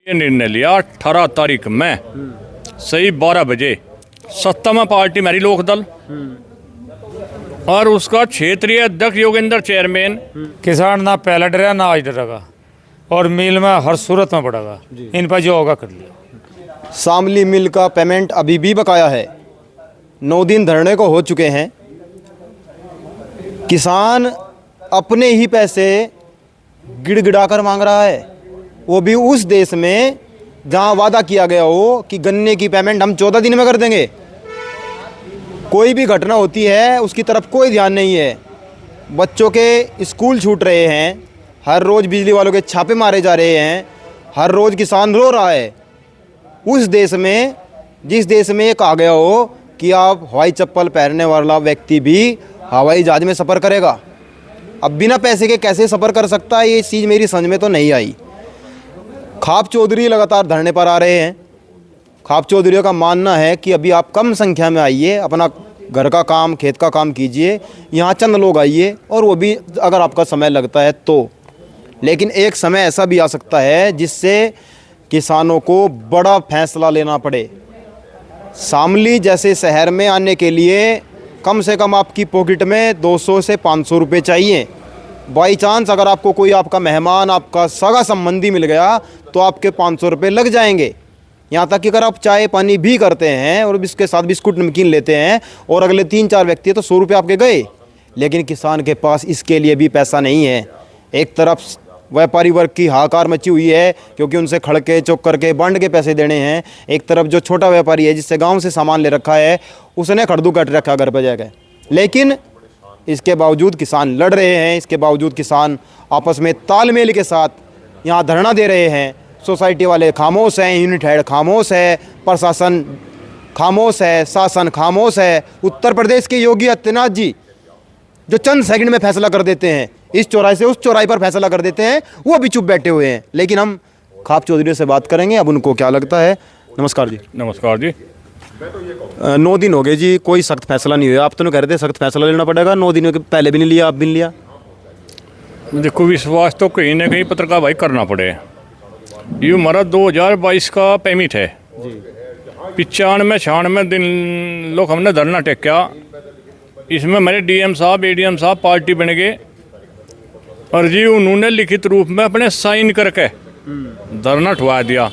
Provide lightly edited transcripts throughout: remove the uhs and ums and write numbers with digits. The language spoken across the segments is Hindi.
ये निर्णय लिया 18 तारीख में सही 12 बजे सत्ता में पार्टी मेरी लोकदल और उसका क्षेत्रीय अध्यक्ष योगेंद्र चेयरमैन। किसान ना पहले डरा ना आज डरेगा और मिल में हर सूरत में पड़ेगा। इन पर जो होगा कर लिया। शामली मिल का पेमेंट अभी भी बकाया है। 9 दिन धरने को हो चुके हैं। किसान अपने ही पैसे गिड़गिड़ा कर मांग रहा है, वो भी उस देश में जहां वादा किया गया हो कि गन्ने की पेमेंट हम 14 दिन में कर देंगे। कोई भी घटना होती है उसकी तरफ कोई ध्यान नहीं है। बच्चों के स्कूल छूट रहे हैं, हर रोज़ बिजली वालों के छापे मारे जा रहे हैं, हर रोज़ किसान रो रहा है। उस देश में, जिस देश में ये कहा गया हो कि आप हवाई चप्पल पहनने वाला व्यक्ति भी हवाई जहाज में सफ़र करेगा, अब बिना पैसे के कैसे सफ़र कर सकता है, ये चीज़ मेरी समझ में तो नहीं आई। खाप चौधरी लगातार धरने पर आ रहे हैं। खाप चौधरियों का मानना है कि अभी आप कम संख्या में आइए, अपना घर का काम, खेत का काम कीजिए, यहाँ चंद लोग आइए और वो भी अगर आपका समय लगता है तो। लेकिन एक समय ऐसा भी आ सकता है जिससे किसानों को बड़ा फैसला लेना पड़े। शामली जैसे शहर में आने के लिए कम से कम आपकी पॉकेट में 200 से 500 रुपये चाहिए। बाई चांस अगर आपको कोई आपका मेहमान, आपका सगा संबंधी मिल गया तो आपके 500 रुपये लग जाएंगे। यहाँ तक कि अगर आप चाय पानी भी करते हैं और इसके साथ बिस्कुट नमकीन लेते हैं और अगले 3-4 व्यक्ति तो 100 रुपये आपके गए। लेकिन किसान के पास इसके लिए भी पैसा नहीं है। एक तरफ व्यापारी वर्ग की हाहाकार मची हुई है क्योंकि उनसे खड़के चौक करके बांड के पैसे देने हैं। एक तरफ जो छोटा व्यापारी है जिससे गांव से सामान ले रखा है उसने खड़दू कट रखा घर पर जाकर। लेकिन इसके बावजूद किसान लड़ रहे हैं, इसके बावजूद किसान आपस में तालमेल के साथ यहाँ धरना दे रहे हैं। सोसाइटी वाले खामोश हैं, यूनिट हेड खामोश है, प्रशासन खामोश है, शासन खामोश है। उत्तर प्रदेश के योगी आदित्यनाथ जी जो चंद सेकंड में फैसला कर देते हैं, इस चौराहे से उस चौराहे पर फैसला कर देते हैं, वो भी चुप बैठे हुए हैं। लेकिन हम खाप चौधरी से बात करेंगे, अब उनको क्या लगता है। नमस्कार जी। नमस्कार जी। 9 दिन हो गए जी, कोई सख्त फैसला नहीं हुआ। आप तो कह रहे थे सख्त फैसला लेना पड़ेगा, 9 दिनों के पहले भी नहीं लिया, आप भी नहीं लिया। देखो, विश्वास तो कहीं ना कहीं पत्रकार भाई करना पड़े। ये हमारा 2022 का पेमिट है। 95-96 दिन लोग हमने धरना टेका। इसमें मेरे डीएम साहब, एडीएम साहब पार्टी बन गए और जी उन्होंने लिखित रूप में अपने साइन करके धरना उठवा दिया।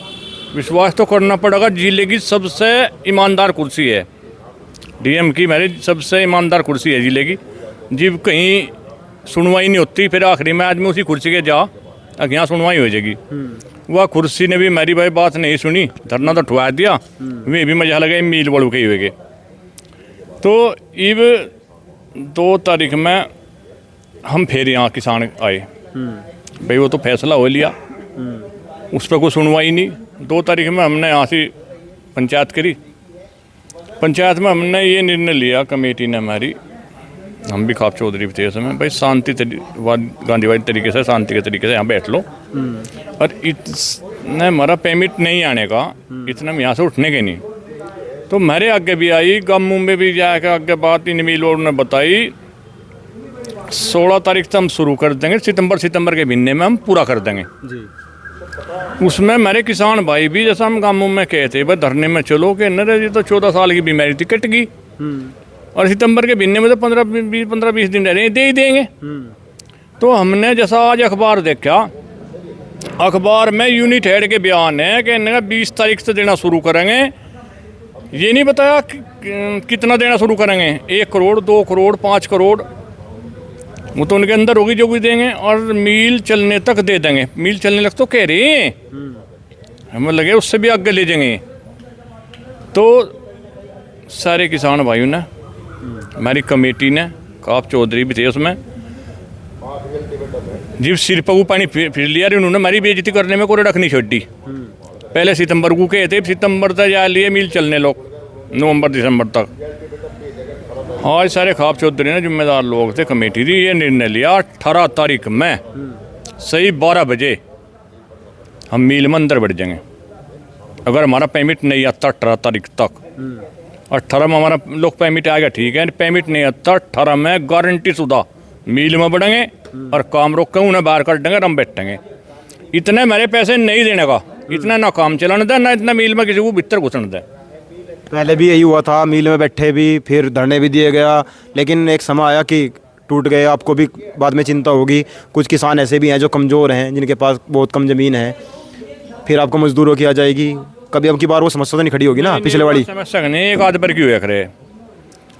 विश्वास तो करना पड़ेगा, जिले की सबसे ईमानदार कुर्सी है डीएम की, मेरी सबसे ईमानदार कुर्सी है जिले की। जी कहीं सुनवाई नहीं होती, फिर आखिरी में आदमी उसी कुर्सी के जा यहाँ सुनवाई हो जाएगी। वह कुर्सी ने भी मेरी भाई बात नहीं सुनी, धरना तो उठवा दिया। वे भी मजा लगे मील बड़ू के हुए। तो इब 2 तारीख में हम फिर यहाँ किसान आए। भाई वो तो फैसला हो लिया, उस पर कोई सुनवाई नहीं। 2 तारीख में हमने यहाँ से पंचायत करी। पंचायत में हमने ये निर्णय लिया, कमेटी ने हमारी, हम भी खाप चौधरी थे इसमें, भाई शांति गांधीवादी तरीके से, शांति के तरीके से यहाँ बैठ लो। और इतने हमारा पेमेंट नहीं आने का, इतना हम यहाँ से उठने के नहीं। तो मेरे आगे भी आई, गमू में भी जाकर आगे बात इन मिलों ने बताई 16 तारीख से हम शुरू कर देंगे, सितंबर के महीने में हम पूरा कर देंगे जी। उसमें मेरे किसान भाई भी, जैसा हम गाँव में कहते भाई धरने में चलो कि नरे जी तो 14 साल की बीमारी थी, कट गई और सितंबर के महीने में तो 15-20 दिन रह रहे हैं, दे ही देंगे। तो हमने जैसा आज अखबार देखा, अखबार में यूनिट हेड के बयान है कि 20 तारीख से देना शुरू करेंगे। ये नहीं बताया कितना देना शुरू करेंगे, 1 करोड़, 2 करोड़, 5 करोड़, वो तो उनके अंदर होगी जो भी देंगे। और मील चलने तक दे देंगे। मील चलने तक तो कह रहे हैं, हमें लगे उससे भी आगे ले जाएंगे। तो सारे किसान भाइयों ने, हमारी कमेटी ने, खाप चौधरी भी थे उसमें, जिस सिर पर वो पानी फिर लिया रे उन्होंने हमारी बेइज्जती करने में कोई रख नहीं छोड़ी। पहले सितंबर को कहते, सितंबर तक जा लिए मील चलने लोग, नवंबर-दिसंबर तक। आज सारे खाप चौधरी ने, जिम्मेदार लोग थे, कमेटी थी, ये निर्णय लिया 18 तारीख में सही 12 बजे हम मील में अंदर बढ़ जाएंगे। अगर हमारा पेमेंट नहीं आता 18 तारीख तक, 18 में हमारा लोग पेमेंट आएगा ठीक है, पेमेंट नहीं आता 18 में गारंटी शुदा मील में बढ़ेंगे और काम रोक के उन्हें बाहर कर देंगे, हम बैठेंगे। इतने मेरे पैसे नहीं देने का इतना ना काम चलाने दे, ना इतना मिल में किसी को भीतर घुसने दे। पहले भी यही हुआ था, मिल में बैठे भी, फिर धरने भी दिए गया, लेकिन एक समय आया कि टूट गए। आपको भी बाद में चिंता होगी, कुछ किसान ऐसे भी हैं जो कमज़ोर हैं, जिनके पास बहुत कम ज़मीन है, फिर आपको मजदूरों की आ जाएगी। कभी अब की बार वो समस्या तो नहीं खड़ी होगी ना पिछले वाली? समस्या नहीं, एक आध पर क्यों है करे।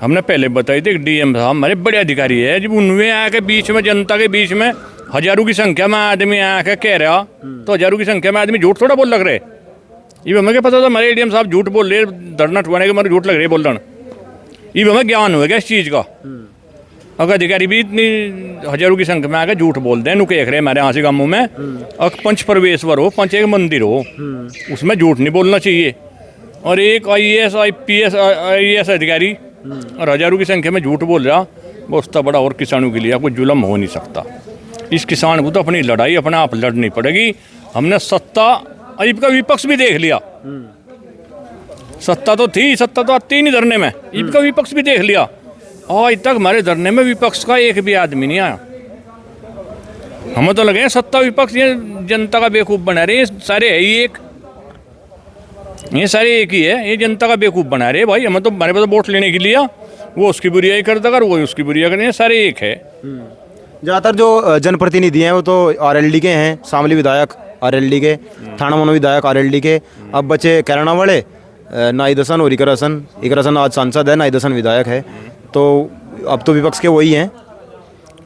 हमने पहले बताई थी, डीएम साहब हमारे बड़े अधिकारी है, जब उनमें आके बीच में, जनता के बीच में हजारों की संख्या में आदमी आके कह रहा, तो हजारों की संख्या में आदमी झूठ थोड़ा बोल लग रहे। ये हमें क्या पता था हमारे डीएम साहब झूठ बोल रहे, धरना उठवाने के हमारे झूठ लग रहे बोल रहे। ये हमें ज्ञान हो गया इस चीज़ का। अगर अधिकारी भी इतनी हजारों की संख्या में आकर झूठ बोलते हैं, नुके रहे हमारे यहाँ से गाँवों में, और पंच परवेश्वर हो, पंच एक मंदिर हो, उसमें झूठ नहीं बोलना चाहिए। और एक IAS IPS IAS अधिकारी और हजारों की संख्या में झूठ बोल रहा, वो उसका बड़ा और किसानों के लिए कोई जुल्म हो नहीं सकता। इस किसान को तो अपनी लड़ाई अपने आप लड़नी पड़ेगी। हमने सत्ता अजीब का विपक्ष भी देख लिया, सत्ता तो थी, सत्ता तो आती नहीं धरने में, अजीब का विपक्ष भी देख लिया। आज तक हमारे धरने में विपक्ष का एक भी आदमी नहीं आया। हमें तो लगे सत्ता विपक्ष ये जनता का बेवकूफ़ बना रहे, सारे है ही एक, ये सारे एक ही है, ये जनता का बेवकूफ़ बना रहे भाई। हमें तो हमारे पास वोट लेने के लिए वो उसकी बुराई करता कर, वो उसकी बुराई करें, सारे एक है। ज़्यादातर जो जनप्रतिनिधि हैं वो तो RLD के हैं, शामली विधायक RLD के, थाना मनो विधायक RLD के, अब बचे कैराना वाले नाई दसन और इकरासन आज सांसद है, नाई दसन विधायक है, तो अब तो विपक्ष के वही हैं।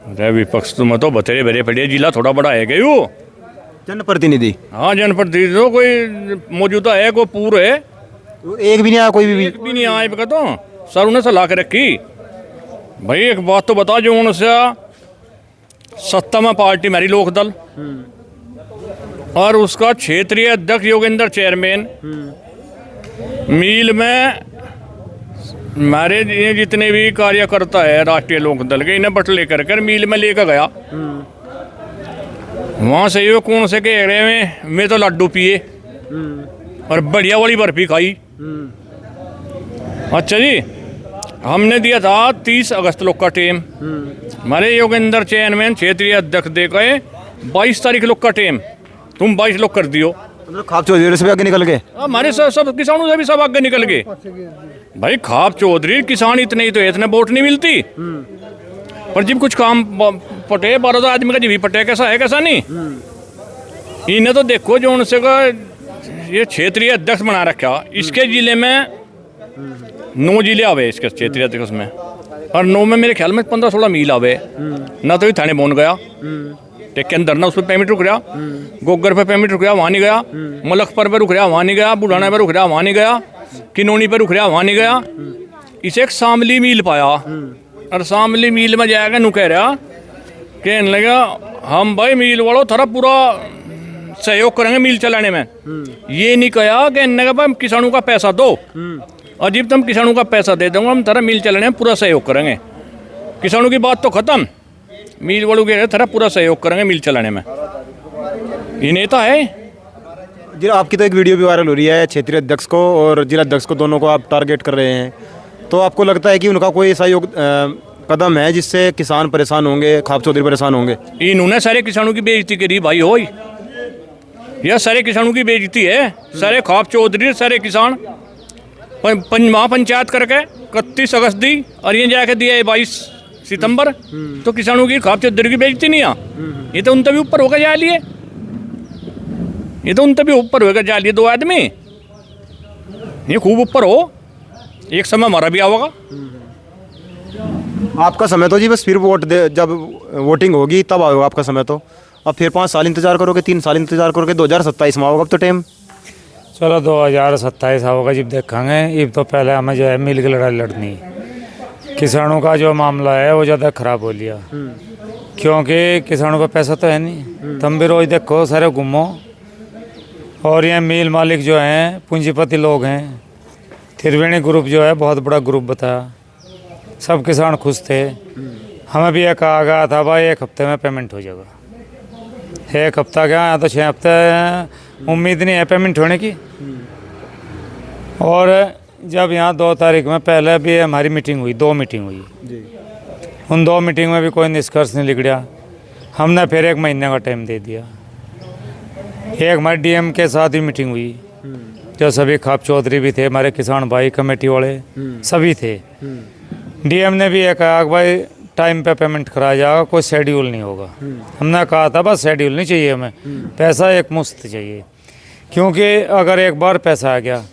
अरे विपक्ष तो मैं तो बतेरे बड़े पड़े, जिला थोड़ा बड़ा है क्या वो जनप्रतिनिधि? हाँ जनप्रतिनिधि तो कोई मौजूदा है, कोई पूर्व है, एक भी नहीं आया, कोई भी एक भी नहीं आया। कहता हूँ सर उन्हें सलाह के रखी भाई। एक बात तो बता, जो उनसे सत्ता में पार्टी मेरी लोकदल और उसका क्षेत्रीय अध्यक्ष योगेंद्र चेयरमैन, मील में हमारे ये जितने भी कार्यकर्ता है राष्ट्रीय लोकदल के, इन्हें बट लेकर कर मील में लेकर गया। वहाँ से ये कौन से कह रहे हैं, मैं तो लड्डू पिए और बढ़िया वाली बर्फी खाई। अच्छा जी, हमने दिया था 30 अगस्त लोग का टेम, हमारे योगेंद्र चेयरमैन क्षेत्रीय अध्यक्ष दे गए 22 तारीख लोग का टेम, तुम 22 लोग कर दियो। मतलब खाप चौधरी से भी आगे निकल गए, हमारे सब किसानों से भी सब आगे निकल गए भाई। खाप चौधरी किसान इतने ही तो है, इतने वोट नहीं मिलती, पर जब कुछ काम पटे 12 आदमी का जीवी पटे, कैसा है कैसा नहीं। इन्हें तो देखो जो उनसे का ये क्षेत्रीय अध्यक्ष बना रखा, इसके जिले में 9 जिले आवे इसके क्षेत्रीय अध्यक्ष में, और 9 में मेरे ख्याल में 15-16 मील आवे ना। तो थाने पहुंच गया, टेक के अंदर ना, उस पर पेमेंट रुक रहा, गोगर पे पेमेंट रुक रहा, वहाँ नहीं गया, मलखपर पे रुक रहा, वहाँ नहीं गया, बुढ़ाना पे रुक रहा, वहाँ नहीं गया, किनोनी पे रुक रहा, वहाँ नहीं गया। इसे एक शामली मील पाया, और शामली मील में जाएगा नु कह रहा, कहने लगा हम भाई मील वालों थोड़ा पूरा सहयोग करेंगे मील चलाने में। ये नहीं कहा कि भाई किसानों का पैसा दो, और जब तुम किसानों का पैसा दे दोगे हम थोड़ा मील चलाने में पूरा सहयोग करेंगे। किसानों की बात तो खत्म, मील वालों के थोड़ा पूरा सहयोग करेंगे मील चलाने में। ये नेता है जी। आपकी तो एक वीडियो भी वायरल हो रही है, क्षेत्रीय अध्यक्ष को और जिला अध्यक्ष को, दोनों को आप टारगेट कर रहे हैं, तो आपको लगता है कि उनका कोई ऐसा कदम है जिससे किसान परेशान होंगे, खाप चौधरी परेशान होंगे? इन्होंने सारे किसानों की बेइज्जती करी भाई। हो यह सारे किसानों की बेइज्जती है, सारे खाप चौधरी, सारे किसान महापंचायत करके 31 अगस्त दी, और ये जाके दिया है 22 सितंबर। तो किसानों की खाप चौधरी की बेइज्जती नहीं आ, ये तो उनसे भी ऊपर होकर जा लिए, ये तो उनसे भी ऊपर होकर जा लिए 2 आदमी, ये खूब ऊपर हो। एक समय हमारा भी आवेगा। आपका समय तो जी बस फिर वोट दे, जब वोटिंग होगी तब आएगा आपका समय तो। अब फिर 5 साल इंतजार करोगे, 3 साल इंतजार करोगे, 2027 में आओगे अब तो टाइम। चलो 2027 आओगा जब देखेंगे। अब तो पहले हमें जो है मिल के लड़ाई लड़नी। किसानों का जो मामला है वो ज़्यादा ख़राब हो लिया, क्योंकि किसानों का पैसा तो है नहीं। तुम भी रोज़ देखो सारे घूमो, और ये मिल मालिक जो हैं पूंजीपति लोग हैं। त्रिवेणी ग्रुप जो है बहुत बड़ा ग्रुप बताया, सब किसान खुश थे। हमें भी ये कहा गया था भाई 1 हफ्ते में पेमेंट हो जाएगा। 1 हफ्ता क्या, यहाँ तो 6 हफ्ते उम्मीद नहीं है पेमेंट होने की। और जब यहाँ 2 तारीख में पहले भी हमारी मीटिंग हुई, 2 मीटिंग हुई जी। उन 2 मीटिंग में भी कोई निष्कर्ष नहीं निकला। हमने फिर 1 महीने का टाइम दे दिया। एक हमारे डीएम के साथ ही मीटिंग हुई, जो सभी खाप चौधरी भी थे, हमारे किसान भाई कमेटी वाले सभी थे। डीएम ने भी ये कहा कि भाई टाइम पे पेमेंट कराया जाएगा, कोई शेड्यूल नहीं होगा। हमने कहा था बस शेड्यूल नहीं चाहिए हमें, पैसा एक मुश्त चाहिए, क्योंकि अगर एक बार पैसा आ गया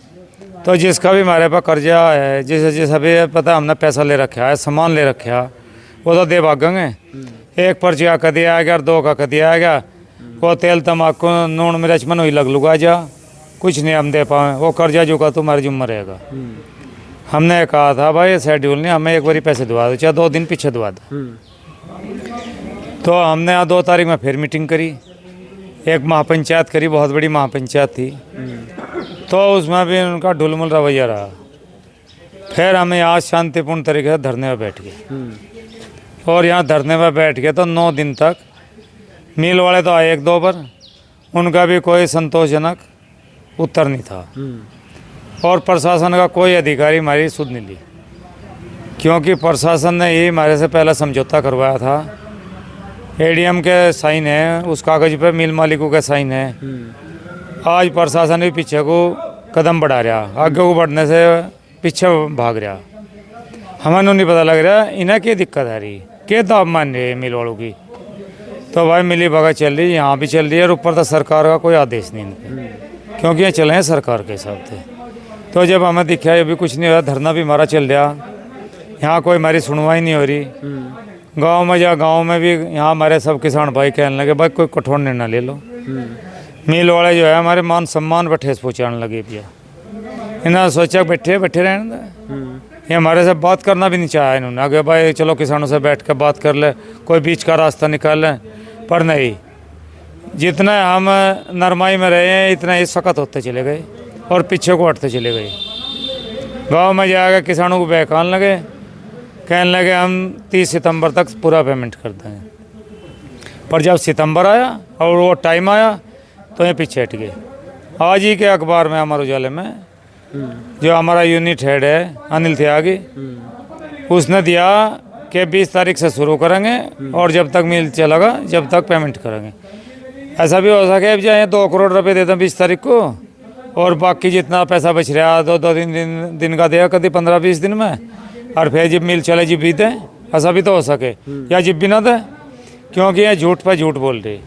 तो जिसका भी हमारे पास कर्जा है, जिसे भी पता हमने पैसा ले रखा है, सामान ले रखा है, वो तो दे भागेंगे। एक पर्ची का कदी आ गया और 2 का कदी आ गया, वो तेल तम्बाकू नून मिर्च में वही लग लुगा जा, कुछ नहीं हम दे पाए, वो कर्जा जो का तुम्हारे जुम्मा रहेगा। हमने कहा था भाई शेड्यूल नहीं, हमें एक बारी पैसे दवा दो, चाहे 2 दिन पीछे दवा दो। तो हमने यहाँ 2 तारीख में फिर मीटिंग करी, एक महापंचायत करी, बहुत बड़ी महापंचायत थी, तो उसमें भी उनका ढुलमुल रवैया रहा। फिर हमें आज शांतिपूर्ण तरीके से धरने में बैठ गए, और यहाँ धरने में बैठ गए तो 9 दिन तक मिल वाले तो आए 1-2 बार, उनका भी कोई संतोषजनक उत्तर नहीं था, और प्रशासन का कोई अधिकारी हमारी सुध नहीं ली, क्योंकि प्रशासन ने यही हमारे से पहला समझौता करवाया था। एडीएम के साइन है, उस कागज पे मिल मालिकों के साइन है। आज प्रशासन भी पीछे को कदम बढ़ा रहा, आगे को बढ़ने से पीछे भाग रहा। हमें नहीं पता लग रहा इन्हें क्या दिक्कत आ रही, क्या दाब मान रहे मिल वालों की। तो भाई मिली भगत चल रही, यहाँ भी चल रही है, और ऊपर तो सरकार का कोई आदेश नहीं इनके, क्योंकि ये चले हैं सरकार के हिसाब से। तो जब हमें दिखा ये भी कुछ नहीं हुआ, धरना भी हमारा चल रहा, यहाँ कोई हमारी सुनवाई नहीं हो रही। गांव में गांव में भी यहाँ हमारे सब किसान भाई कहने लगे भाई कोई कठोर निर्णय ले लो। मिल वाले जो है हमारे मान सम्मान पर ठेस पहुँचाने लगे भैया, इन्होंने सोचा बैठे रहने दे, ये हमारे से बात करना भी नहीं चाहा इन्होंने। आगे भाई चलो किसानों से बैठ कर बात कर ले, कोई बीच का रास्ता निकाल लें, पर नहीं, जितना हम नरमाई में रहे हैं इतना ही सख्त होते चले गए और पीछे को हटते चले गए। गांव में जाकर किसानों को बहकाने लगे, कहने लगे हम 30 सितंबर तक पूरा पेमेंट कर देंगे, पर जब सितंबर आया और वो टाइम आया तो ये पीछे हट गए। आज ही के अखबार में अमर उजाले में जो हमारा यूनिट हेड है अनिल त्यागी, उसने दिया कि 20 तारीख से शुरू करेंगे और जब तक मिल चलेगा जब तक पेमेंट करेंगे। ऐसा भी हो सके अब जाए 2 करोड़ रुपए दे दें 20 तारीख को, और बाकी जितना पैसा बच रहा 2-3 दिन का देगा, कभी 15-20 दिन में, और फिर जब मिल चले जब भी दें। ऐसा भी तो हो सके, या जब भी ना दें, क्योंकि ये झूठ पर झूठ बोल रहे,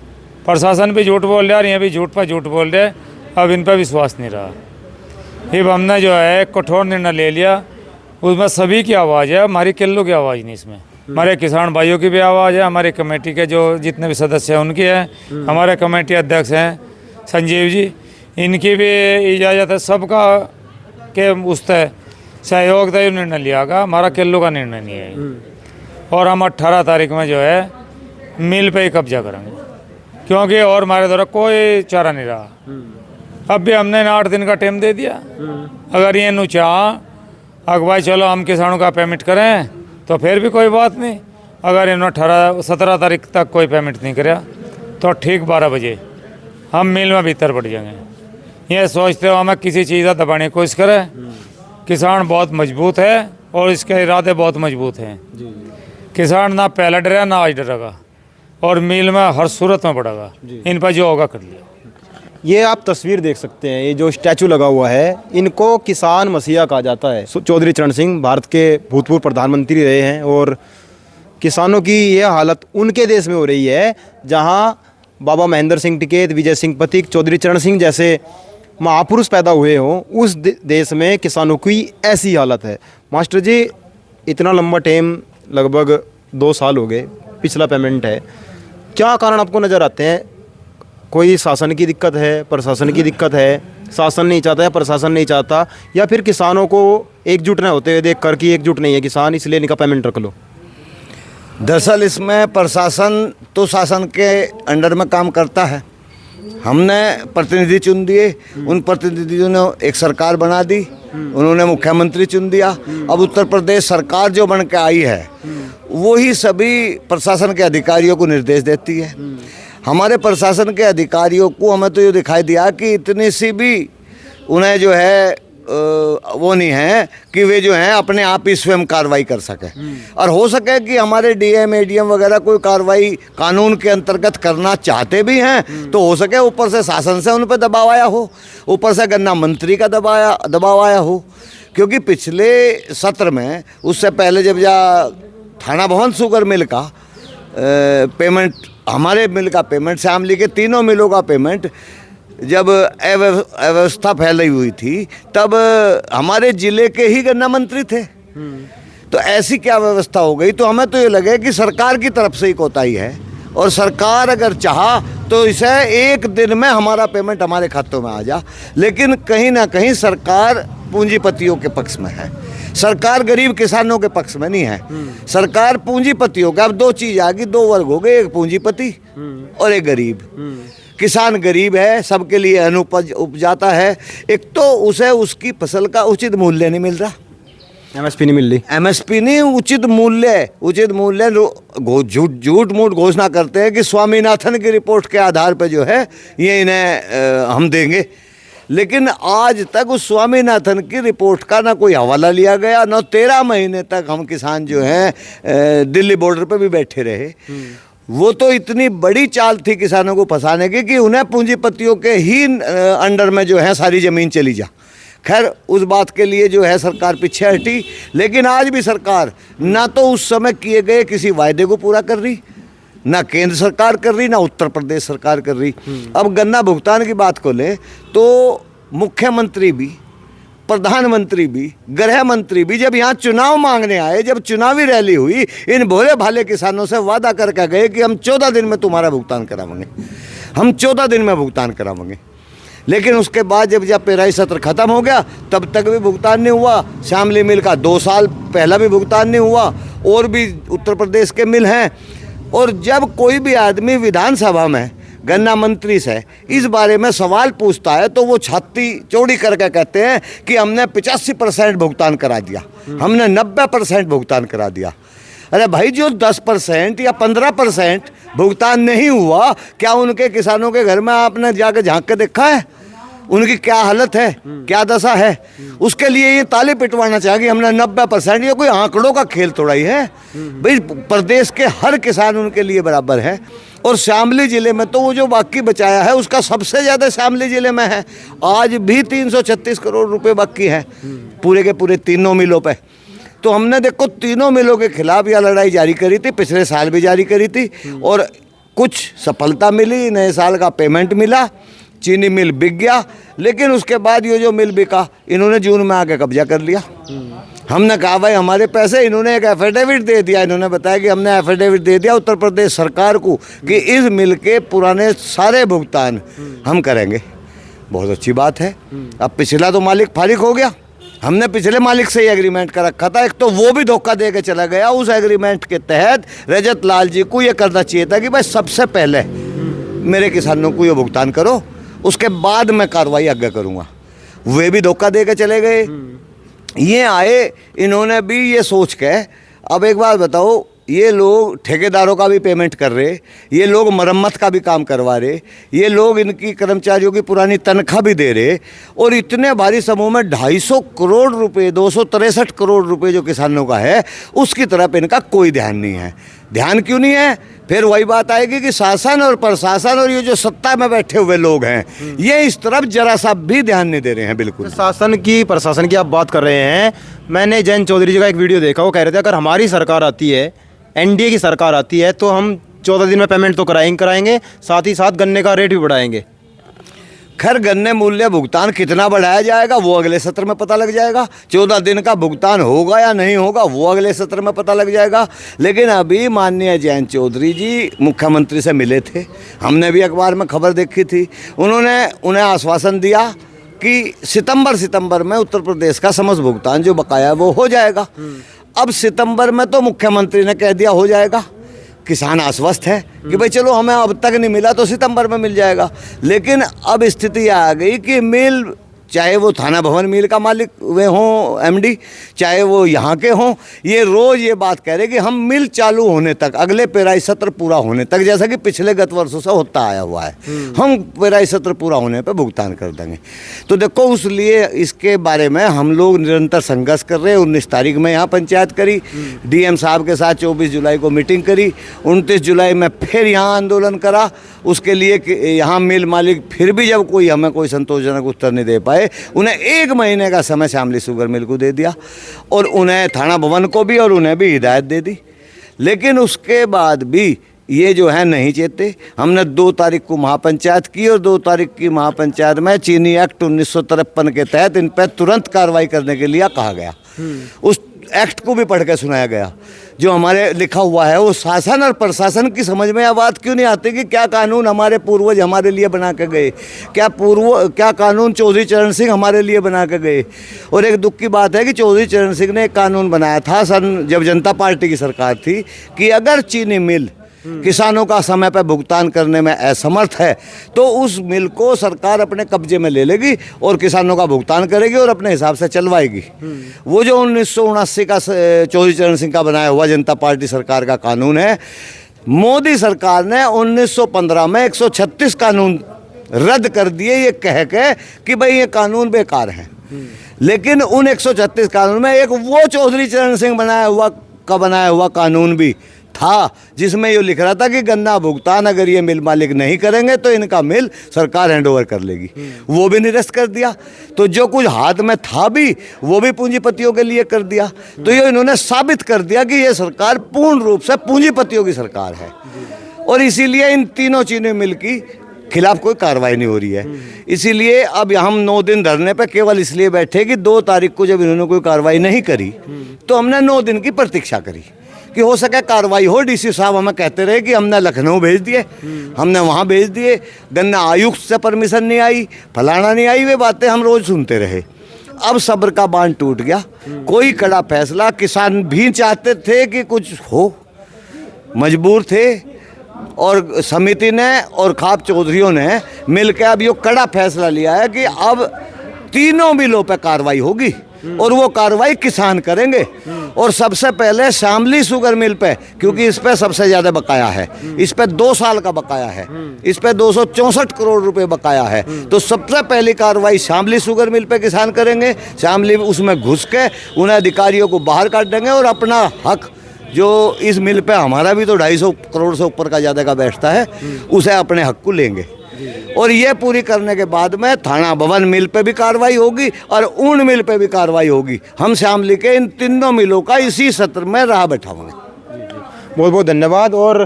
प्रशासन भी झूठ बोल रहा है और ये भी झूठ पर झूठ बोल रहे। अब इन पर विश्वास नहीं रहा। अब हमने जो है कठोर निर्णय ले लिया, उसमें सभी की आवाज़ है, हमारी किल्लू की आवाज़ नहीं इसमें। हमारे किसान भाइयों की भी आवाज़ है, हमारे कमेटी के जो जितने भी सदस्य हैं उनकी है, हमारे कमेटी अध्यक्ष हैं संजीव जी, इनकी भी इजाज़त है, सबका के उस तय सहयोग तय निर्णय लिया गया, हमारा किल्लू का निर्णय नहीं है। और हम 18 तारीख में जो है मिल पे ही कब्जा करेंगे, क्योंकि और हमारे द्वारा कोई चारा नहीं रहा। अब भी हमने 8 दिन का टाइम दे दिया, अगर ये नु चाह भाई चलो हम किसानों का पेमेंट करें तो फिर भी कोई बात नहीं। अगर इन्होंने 17 तारीख तक कोई पेमेंट नहीं कराया तो ठीक 12 बजे हम मिल में भीतर पड़ जाएंगे। ये सोचते हो हमें किसी चीज़ का दबाने की कोशिश करें, किसान बहुत मजबूत है और इसके इरादे बहुत मजबूत हैं। किसान ना पहले डरा ना आज डरेगा, और मिल में हर सूरत में पड़ेगा। इन पर जो होगा कर लिया। ये आप तस्वीर देख सकते हैं, ये जो स्टैचू लगा हुआ है इनको किसान मसीहा कहा जाता है। चौधरी चरण सिंह भारत के भूतपूर्व प्रधानमंत्री रहे हैं, और किसानों की ये हालत उनके देश में हो रही है जहाँ बाबा महेंद्र सिंह टिकैत, विजय सिंह पथिक, चौधरी चरण सिंह जैसे महापुरुष पैदा हुए हों, उस देश में किसानों की ऐसी हालत है। मास्टर जी, इतना लंबा टाइम लगभग 2 साल हो गए, पिछला पेमेंट है, क्या कारण आपको नज़र आते हैं? कोई शासन की दिक्कत है, प्रशासन की दिक्कत है, शासन नहीं चाहता या प्रशासन नहीं चाहता, या फिर किसानों को एकजुट न होते हुए देख कर कि एकजुट नहीं है किसान, इसलिए इनका पेमेंट रख लो? दरअसल इसमें प्रशासन तो शासन के अंडर में काम करता है। हमने प्रतिनिधि चुन दिए, उन प्रतिनिधियों ने एक सरकार बना दी, उन्होंने मुख्यमंत्री चुन दिया। अब उत्तर प्रदेश सरकार जो बन के आई है वही सभी प्रशासन के अधिकारियों को निर्देश देती है। हमारे प्रशासन के अधिकारियों को हमें तो ये दिखाई दिया कि इतनी सी भी उन्हें जो है वो नहीं है कि वे जो हैं अपने आप ही स्वयं कार्रवाई कर सके, और हो सके कि हमारे डीएम एडीएम वगैरह कोई कार्रवाई कानून के अंतर्गत करना चाहते भी हैं तो हो सके ऊपर से शासन से उन पर दबाव आया हो, ऊपर से गन्ना मंत्री का दबाव आया हो। क्योंकि पिछले सत्र में, उससे पहले जब थाना भवन शुगर मिल का पेमेंट, हमारे मिल का पेमेंट, शामली के तीनों मिलों का पेमेंट जब अव्यवस्था फैली हुई थी, तब हमारे जिले के ही गन्ना मंत्री थे। तो ऐसी क्या व्यवस्था हो गई? तो हमें तो ये लगे कि सरकार की तरफ से ही कोताही है, और सरकार अगर चाहा तो इसे एक दिन में हमारा पेमेंट हमारे खातों में आ जा। लेकिन कहीं ना कहीं सरकार पूंजीपतियों के पक्ष में है, सरकार गरीब किसानों के पक्ष में नहीं है, सरकार पूंजीपतियों का। अब दो चीज आ गई, दो वर्ग हो गए, एक पूंजीपति और एक गरीब। किसान गरीब है, सबके लिए अनुपज उपजाता है, एक तो उसे उसकी फसल का उचित मूल्य नहीं मिल रहा, एमएसपी नहीं मिल रही, एमएसपी नहीं, उचित मूल्य झूठ मूठ घोषणा करते हैं कि स्वामीनाथन की रिपोर्ट के आधार पर जो है ये इन्हें हम देंगे। लेकिन आज तक उस स्वामीनाथन की रिपोर्ट का ना कोई हवाला लिया गया, ना 13 महीने तक हम किसान जो हैं दिल्ली बॉर्डर पे भी बैठे रहे। वो तो इतनी बड़ी चाल थी किसानों को फंसाने की कि उन्हें पूंजीपतियों के ही अंडर में जो है सारी ज़मीन चली जा। खैर, उस बात के लिए जो है सरकार पीछे हटी, लेकिन आज भी सरकार ना तो उस समय किए गए किसी वायदे को पूरा कर रही, ना केंद्र सरकार कर रही, ना उत्तर प्रदेश सरकार कर रही। अब गन्ना भुगतान की बात को ले तो मुख्यमंत्री भी, प्रधानमंत्री भी, गृह मंत्री भी जब यहाँ चुनाव मांगने आए, जब चुनावी रैली हुई, इन भोले भाले किसानों से वादा करके गए कि हम 14 दिन में तुम्हारा भुगतान कराएंगे, हम 14 दिन में भुगतान कराएंगे। लेकिन उसके बाद जब पेराई सत्र खत्म हो गया तब तक भी भुगतान नहीं हुआ। शामली मिल का 2 साल पहला भी भुगतान नहीं हुआ, और भी उत्तर प्रदेश के मिल हैं। और जब कोई भी आदमी विधानसभा में गन्ना मंत्री से इस बारे में सवाल पूछता है तो वो छाती चौड़ी करके कहते हैं कि हमने 85% भुगतान करा दिया, हमने 90% भुगतान करा दिया। अरे भाई, जो 10% या 15% भुगतान नहीं हुआ, क्या उनके किसानों के घर में आपने जाकर झांक के देखा है? उनकी क्या हालत है, क्या दशा है? उसके लिए ये ताली पिटवाना चाहिए हमने 90%। ये कोई आंकड़ों का खेल थोड़ा ही है भाई, प्रदेश के हर किसान उनके लिए बराबर है। और शामली ज़िले में तो वो जो बाकी बचाया है उसका सबसे ज़्यादा शामली ज़िले में है। आज भी 336 करोड़ रुपए बाकी है पूरे के पूरे तीनों मिलों पे। तो हमने देखो तीनों मिलों के खिलाफ यह लड़ाई जारी करी थी, पिछले साल भी जारी करी थी, और कुछ सफलता मिली, नए साल का पेमेंट मिला, चीनी मिल बिक गया। लेकिन उसके बाद ये जो मिल बिका, इन्होंने जून में आके कब्जा कर लिया। हमने कहा भाई हमारे पैसे, इन्होंने एक एफिडेविट दे दिया, इन्होंने बताया कि हमने एफिडेविट दे दिया उत्तर प्रदेश सरकार को कि इस मिल के पुराने सारे भुगतान हम करेंगे। बहुत अच्छी बात है। अब पिछला तो मालिक फारिग हो गया, हमने पिछले मालिक से ही एग्रीमेंट कर रखा था, एक तो वो भी धोखा दे के चला गया। उस एग्रीमेंट के तहत रजत लाल जी को ये करना चाहिए था कि भाई सबसे पहले मेरे किसानों को ये भुगतान करो, उसके बाद मैं कार्रवाई आगे करूँगा। वे भी धोखा दे के चले गए। ये आए, इन्होंने भी ये सोच के, अब एक बात बताओ, ये लोग ठेकेदारों का भी पेमेंट कर रहे, ये लोग मरम्मत का भी काम करवा रहे, ये लोग इनकी कर्मचारियों की पुरानी तनख्वाह भी दे रहे, और इतने भारी समूह में 250 करोड़ रुपए, 263 करोड़ रुपए जो किसानों का है, उसकी तरफ इनका कोई ध्यान नहीं है। ध्यान क्यों नहीं है? फिर वही बात आएगी कि शासन और प्रशासन और ये जो सत्ता में बैठे हुए लोग हैं, ये इस तरफ जरा सा भी ध्यान नहीं दे रहे हैं। बिल्कुल शासन की, प्रशासन की आप बात कर रहे हैं। मैंने जयंत चौधरी जी का एक वीडियो देखा, वो कह रहे थे अगर हमारी सरकार आती है, एनडीए की सरकार आती है, तो हम 14 दिन में पेमेंट तो कराएंगे, साथ ही साथ गन्ने का रेट भी बढ़ाएंगे। खैर, गन्ने मूल्य भुगतान कितना बढ़ाया जाएगा वो अगले सत्र में पता लग जाएगा। 14 दिन का भुगतान होगा या नहीं होगा वो अगले सत्र में पता लग जाएगा। लेकिन अभी माननीय जयंत चौधरी जी मुख्यमंत्री से मिले थे, हमने भी अखबार में खबर देखी थी। उन्होंने उन्हें आश्वासन दिया कि सितंबर में उत्तर प्रदेश का समस्त भुगतान जो बकाया वो हो जाएगा। अब सितंबर में तो मुख्यमंत्री ने कह दिया हो जाएगा, किसान आश्वस्त है कि भाई चलो हमें अब तक नहीं मिला तो सितंबर में मिल जाएगा। लेकिन अब स्थिति आ गई कि मिल चाहे वो थाना भवन मिल का मालिक वे हों एमडी, चाहे वो यहाँ के हों, ये रोज़ ये बात कह रहे कि हम मिल चालू होने तक, अगले पेराई सत्र पूरा होने तक, जैसा कि पिछले गत वर्षों से होता आया हुआ है, हम पेराई सत्र पूरा होने पे भुगतान कर देंगे। तो देखो, उसलिए इसके बारे में हम लोग निरंतर संघर्ष कर रहे हैं। 19 तारीख में यहाँ पंचायत करी, डीएम साहब के साथ 24 जुलाई को मीटिंग करी, 29 जुलाई में फिर यहाँ आंदोलन करा। उसके लिए कि यहाँ मिल मालिक फिर भी जब कोई हमें कोई संतोषजनक उत्तर नहीं दे पाए, उन्हें 1 महीने का समय शामली शुगर मिल को दे दिया और उन्हें थाना भवन को भी और उन्हें भी हिदायत दे दी। लेकिन उसके बाद भी ये जो है नहीं चेते। हमने 2 तारीख को महापंचायत की और 2 तारीख की महापंचायत में चीनी एक्ट 1953 के तहत इन पर तुरंत कार्रवाई करने के लिए कहा गया। उस एक्ट को भी पढ़ के सुनाया गया जो हमारे लिखा हुआ है। वो शासन और प्रशासन की समझ में यह बात क्यों नहीं आती कि क्या कानून हमारे पूर्वज हमारे लिए बना के गए, क्या कानून चौधरी चरण सिंह हमारे लिए बना के गए। और एक दुख की बात है कि चौधरी चरण सिंह ने एक कानून बनाया था जब जनता पार्टी की सरकार थी कि अगर चीनी मिल किसानों का समय पर भुगतान करने में असमर्थ है तो उस मिल को सरकार अपने कब्जे में ले लेगी और किसानों का भुगतान करेगी और अपने हिसाब से चलवाएगी। वो जो 1979 का चौधरी चरण सिंह का बनाया हुआ जनता पार्टी सरकार का कानून है, मोदी सरकार ने 1915 में 136 कानून रद्द कर दिए ये कह के कि भाई ये कानून बेकार हैं। लेकिन उन 136 कानून में एक वो चौधरी चरण सिंह बनाया हुआ कानून भी था जिसमें ये लिख रहा था कि गन्ना भुगतान अगर ये मिल मालिक नहीं करेंगे तो इनका मिल सरकार हैंडओवर कर लेगी। वो भी निरस्त कर दिया। तो जो कुछ हाथ में था भी वो भी पूंजीपतियों के लिए कर दिया। तो ये इन्होंने साबित कर दिया कि ये सरकार पूर्ण रूप से पूंजीपतियों की सरकार है और इसीलिए इन तीनों चीनी मिल की खिलाफ कोई कार्रवाई नहीं हो रही है। इसीलिए अब हम 9 दिन धरने पे केवल इसलिए बैठे कि 2 तारीख को जब इन्होंने कोई कार्रवाई नहीं करी तो हमने 9 दिन की प्रतीक्षा करी कि हो सके कार्रवाई हो। डीसी साहब हमें कहते रहे कि हमने लखनऊ भेज दिए, हमने वहाँ भेज दिए, गन्ना आयुक्त से परमिशन नहीं आई, फलाना नहीं आई, वे बातें हम रोज़ सुनते रहे। अब सब्र का बांध टूट गया, कोई कड़ा फैसला। किसान भी चाहते थे कि कुछ हो, मजबूर थे और समिति ने और खाप चौधरियों ने मिलकर अब ये कड़ा फैसला लिया है कि अब तीनों मिलों पर कार्रवाई होगी और वो कार्रवाई किसान करेंगे। और सबसे पहले शामली शुगर मिल पे, क्योंकि इस पे सबसे ज़्यादा बकाया है, इस पे 2 साल का बकाया है, इस पे 264 करोड़ रुपए बकाया है। तो सबसे पहली कार्रवाई शामली शुगर मिल पे किसान करेंगे। शामली उसमें घुस के उन अधिकारियों को बाहर काट देंगे और अपना हक जो इस मिल पे हमारा भी तो 250 करोड़ से ऊपर का ज़्यादा का बैठता है, उसे अपने हक को लेंगे। और ये पूरी करने के बाद में थाना भवन मिल पे भी कार्रवाई होगी और ऊन मिल पे भी कार्रवाई होगी। हम शामली के इन तीनों मिलों का इसी सत्र में राह बैठाएंगे। बहुत बहुत धन्यवाद। और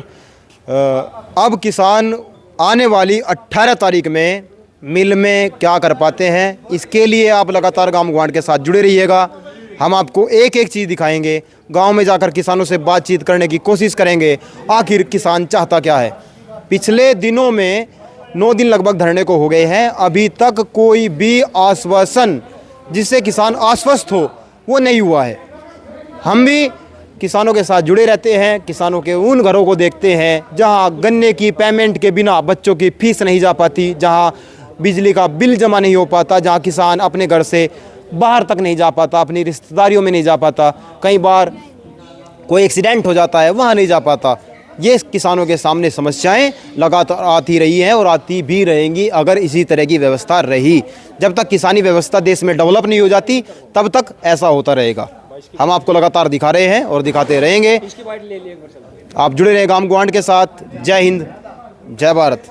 अब किसान आने वाली 18 तारीख में मिल में क्या कर पाते हैं, इसके लिए आप लगातार गांव गुआंढ के साथ जुड़े रहिएगा। हम आपको एक एक चीज़ दिखाएंगे, गांव में जाकर किसानों से बातचीत करने की कोशिश करेंगे, आखिर किसान चाहता क्या है। पिछले दिनों में 9 दिन लगभग धरने को हो गए हैं, अभी तक कोई भी आश्वासन जिससे किसान आश्वस्त हो वो नहीं हुआ है। हम भी किसानों के साथ जुड़े रहते हैं, किसानों के उन घरों को देखते हैं जहां गन्ने की पेमेंट के बिना बच्चों की फीस नहीं जा पाती, जहां बिजली का बिल जमा नहीं हो पाता, जहां किसान अपने घर से बाहर तक नहीं जा पाता, अपनी रिश्तेदारियों में नहीं जा पाता, कई बार कोई एक्सीडेंट हो जाता है वहाँ नहीं जा पाता। ये किसानों के सामने समस्याएं लगातार आती रही हैं और आती भी रहेंगी अगर इसी तरह की व्यवस्था रही। जब तक किसानी व्यवस्था देश में डेवलप नहीं हो जाती तब तक ऐसा होता रहेगा। हम आपको लगातार दिखा रहे हैं और दिखाते रहेंगे। आप जुड़े रहे गांव गुआंढ के साथ। जय हिंद, जय भारत।